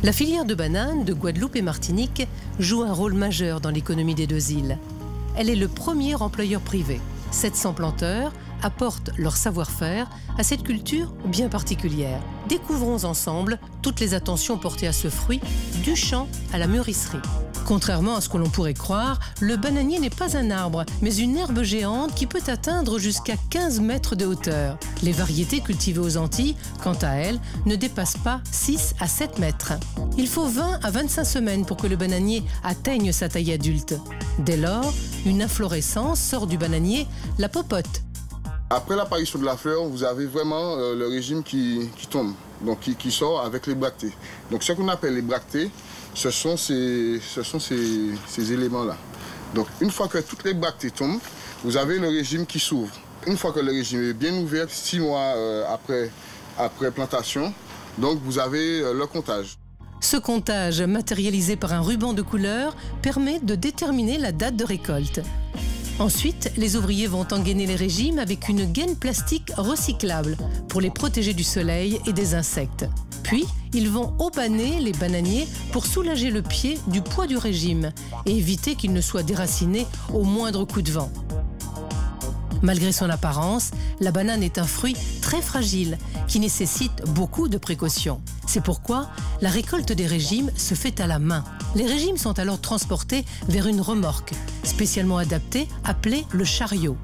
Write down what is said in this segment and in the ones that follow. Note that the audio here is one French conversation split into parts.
La filière de bananes de Guadeloupe et Martinique joue un rôle majeur dans l'économie des deux îles. Elle est le premier employeur privé. 700 planteurs apportent leur savoir-faire à cette culture bien particulière. Découvrons ensemble toutes les attentions portées à ce fruit, du champ à la mûrisserie. Contrairement à ce que l'on pourrait croire, le bananier n'est pas un arbre, mais une herbe géante qui peut atteindre jusqu'à 15 mètres de hauteur. Les variétés cultivées aux Antilles, quant à elles, ne dépassent pas 6 à 7 mètres. Il faut 20 à 25 semaines pour que le bananier atteigne sa taille adulte. Dès lors, une inflorescence sort du bananier, la popote. Après l'apparition de la fleur, vous avez vraiment le régime qui tombe, donc qui sort avec les bractées. Donc ce qu'on appelle les bractées, ce sont ces éléments-là. Donc une fois que toutes les bractées tombent, vous avez le régime qui s'ouvre. Une fois que le régime est bien ouvert, 6 mois après plantation, donc vous avez le comptage. Ce comptage, matérialisé par un ruban de couleur, permet de déterminer la date de récolte. Ensuite, les ouvriers vont engainer les régimes avec une gaine plastique recyclable pour les protéger du soleil et des insectes. Puis, ils vont aubaner les bananiers pour soulager le pied du poids du régime et éviter qu'il ne soit déraciné au moindre coup de vent. Malgré son apparence, la banane est un fruit très fragile qui nécessite beaucoup de précautions. C'est pourquoi la récolte des régimes se fait à la main. Les régimes sont alors transportés vers une remorque spécialement adaptée appelée le chariot.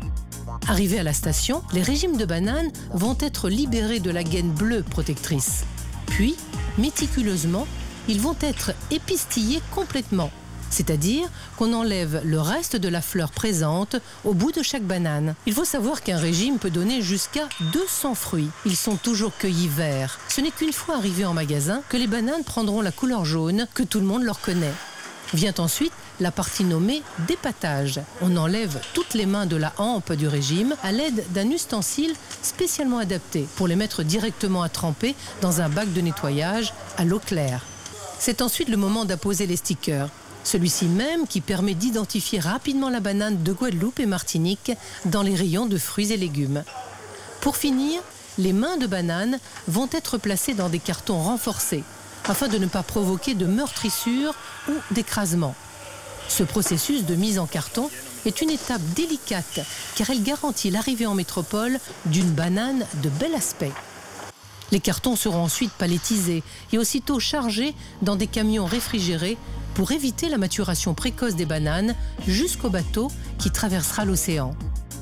Arrivés à la station, les régimes de bananes vont être libérés de la gaine bleue protectrice. Puis, méticuleusement, ils vont être épistillés complètement. C'est-à-dire qu'on enlève le reste de la fleur présente au bout de chaque banane. Il faut savoir qu'un régime peut donner jusqu'à 200 fruits. Ils sont toujours cueillis verts. Ce n'est qu'une fois arrivés en magasin que les bananes prendront la couleur jaune que tout le monde leur connaît. Vient ensuite la partie nommée dépatage. On enlève toutes les mains de la hampe du régime à l'aide d'un ustensile spécialement adapté pour les mettre directement à tremper dans un bac de nettoyage à l'eau claire. C'est ensuite le moment d'apposer les stickers. Celui-ci même qui permet d'identifier rapidement la banane de Guadeloupe et Martinique dans les rayons de fruits et légumes. Pour finir, les mains de banane vont être placées dans des cartons renforcés afin de ne pas provoquer de meurtrissure ou d'écrasement. Ce processus de mise en carton est une étape délicate car elle garantit l'arrivée en métropole d'une banane de bel aspect. Les cartons seront ensuite palettisés et aussitôt chargés dans des camions réfrigérés pour éviter la maturation précoce des bananes jusqu'au bateau qui traversera l'océan.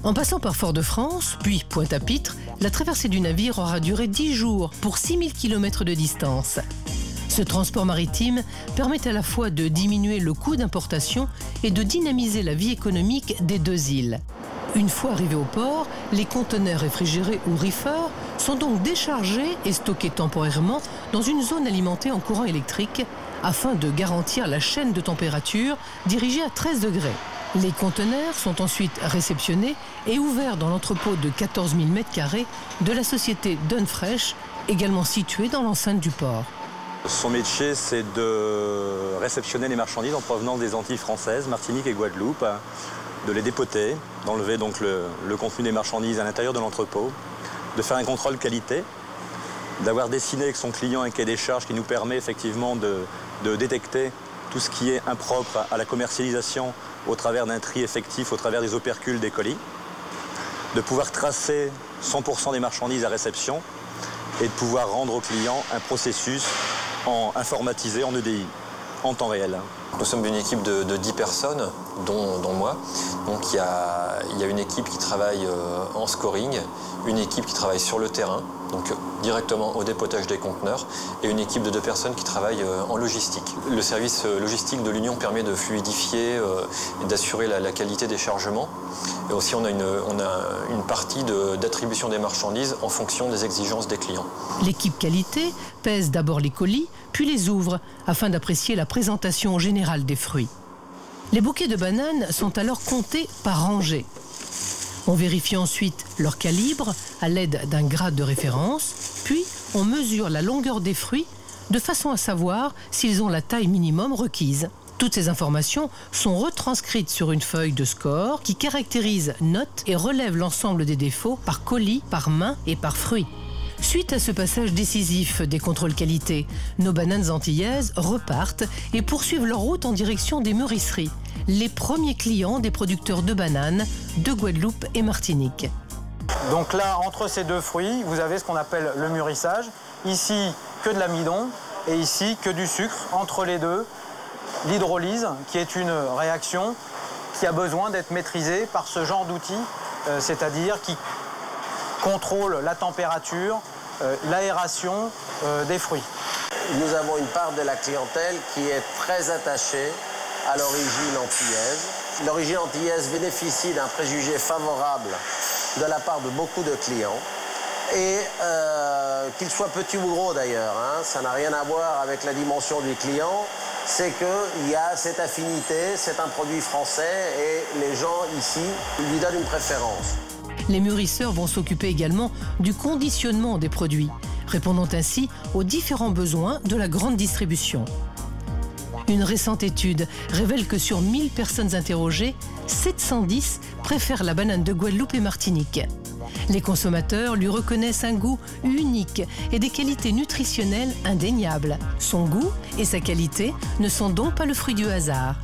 En passant par Fort-de-France, puis Pointe-à-Pitre, la traversée du navire aura duré 10 jours pour 6000 km de distance. Ce transport maritime permet à la fois de diminuer le coût d'importation et de dynamiser la vie économique des deux îles. Une fois arrivés au port, les conteneurs réfrigérés ou reefers sont donc déchargés et stockés temporairement dans une zone alimentée en courant électrique afin de garantir la chaîne de température dirigée à 13 degrés. Les conteneurs sont ensuite réceptionnés et ouverts dans l'entrepôt de 14 000 m² de la société Dunfresh, également située dans l'enceinte du port. Son métier, c'est de réceptionner les marchandises en provenance des Antilles françaises, Martinique et Guadeloupe, de les dépoter, d'enlever donc le contenu des marchandises à l'intérieur de l'entrepôt, de faire un contrôle qualité, d'avoir dessiné avec son client un cahier des charges qui nous permet effectivement de détecter tout ce qui est impropre à la commercialisation au travers d'un tri effectif, au travers des opercules des colis, de pouvoir tracer 100% des marchandises à réception et de pouvoir rendre au client un processus informatisé en EDI, en temps réel. Nous sommes une équipe de 10 personnes, dont moi. Donc il y a une équipe qui travaille en scoring, une équipe qui travaille sur le terrain, donc directement au dépotage des conteneurs, et une équipe de 2 personnes qui travaillent en logistique. Le service logistique de l'Union permet de fluidifier et d'assurer la qualité des chargements. Et aussi on a une partie d'attribution des marchandises en fonction des exigences des clients. L'équipe qualité pèse d'abord les colis, puis les ouvre afin d'apprécier la présentation générale des fruits. Les bouquets de bananes sont alors comptés par rangée. On vérifie ensuite leur calibre à l'aide d'un grade de référence, puis on mesure la longueur des fruits de façon à savoir s'ils ont la taille minimum requise. Toutes ces informations sont retranscrites sur une feuille de score qui caractérise, note et relève l'ensemble des défauts par colis, par main et par fruit. Suite à ce passage décisif des contrôles qualité, nos bananes antillaises repartent et poursuivent leur route en direction des mûrisseries, les premiers clients des producteurs de bananes de Guadeloupe et Martinique. Donc là, entre ces deux fruits, vous avez ce qu'on appelle le mûrissage. Ici, que de l'amidon et ici, que du sucre. Entre les deux, l'hydrolyse, qui est une réaction qui a besoin d'être maîtrisée par ce genre d'outil, c'est-à-dire qui contrôle la température, l'aération des fruits. Nous avons une part de la clientèle qui est très attachée à l'origine antillaise. L'origine antillaise bénéficie d'un préjugé favorable de la part de beaucoup de clients. Et qu'il soit petit ou gros d'ailleurs, hein, ça n'a rien à voir avec la dimension du client. C'est qu'il y a cette affinité, c'est un produit français et les gens ici lui donnent une préférence. Les mûrisseurs vont s'occuper également du conditionnement des produits, répondant ainsi aux différents besoins de la grande distribution. Une récente étude révèle que sur 1000 personnes interrogées, 710 préfèrent la banane de Guadeloupe et Martinique. Les consommateurs lui reconnaissent un goût unique et des qualités nutritionnelles indéniables. Son goût et sa qualité ne sont donc pas le fruit du hasard.